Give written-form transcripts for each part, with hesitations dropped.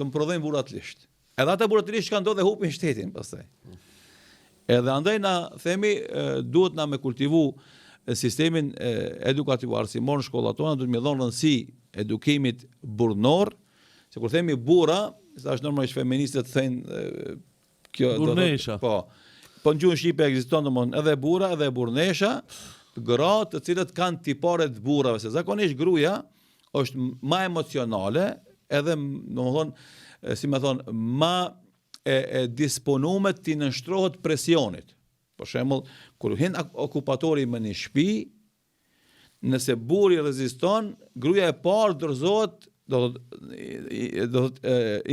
do më prodhojnë burratërisht. Edhe ata burratërisht kanë ndodhe hupin shtetin pastaj. Edhe andaj na themi duhet na me kultivu sistemin edukativ arsimor në shkollat tona, duhet me dhënë rëndësi edukimit burrnor, se kur themi burra, sa është normalisht feministët thënë kjo burrnesha. Po në gjuhën shqipe ekziston domthon edhe burra edhe burrnesha, gra të cilët kanë tipare të burrave, se zakonisht gruaja është më emocionale, edhe domthon si më thon, më e disponuar të nënshtrohet presionit. Për shembull, kur hyn okupatori në një shtëpi, nëse burri reziston, gruaja e parë dorëzohet, do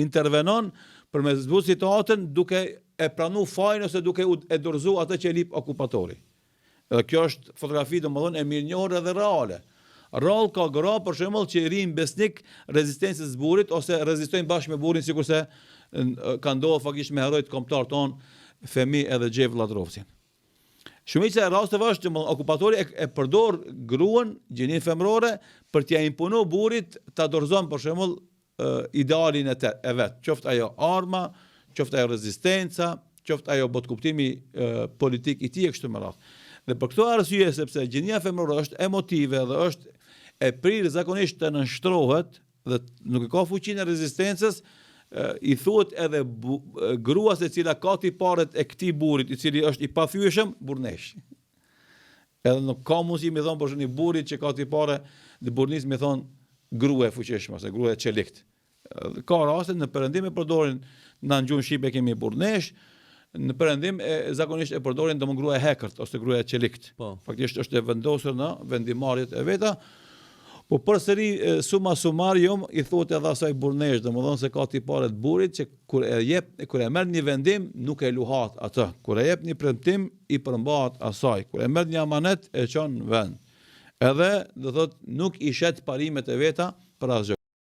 intervenon për me zbu situatën duke e pranu fajin ose duke e dorëzu atë që e lip okupatori. Edhe kjo është fotografi domethënë e mirënjohur edhe reale. Rol ka gra për shembull që i rin besnik rezistencës së burrit ose rezistojnë bashkë me burrin sikurse ka ndodhur faktikisht me herojt kombëtar ton, Femi edhe Xhef Lladrovcin. Shumica e rasteve është që okupatori e përdor gruan, gjinin femrore, për t'ia imponu burrit ta dorëzon për shembull idealin e vet, qoftë ajo arma, qoftë ajo rezistenca, qoftë ajo botkuptimi politik i tij e kështu me radhë. Dhe për këtë arsye, sepse gjinia femrore është emotive dhe është e prirë zakonisht të nënshtrohet dhe nuk ka fuqinë e rezistencës, i thuhet edhe gruas e cila ka tiparet e këtij burrit, i cili është i pathyeshëm, burrnesh. Edhe nuk ka mundësi më thon për një burrit që ka tipare të burrnis më thon grua e fuqishme ose grua e çelikt. Ka raste në perëndim e përdorin në gjuhën shqipe kemi burrnesh, në perëndim zakonisht e përdorin domon grua e hekërt ose grua e çelikt. Faktikisht është e vendosur në vendimarrjet e veta. Po përsëri summa summarum i thotë edhe asaj burrnesh, domethënë se ka tipare të burrit që kur e merr një vendim nuk e luhat atë. Kur e jep një premtim i përmbahet asaj. Kur e merr një amanet e çon në vend. Edhe do thotë nuk i shet parimet e veta për asgjë.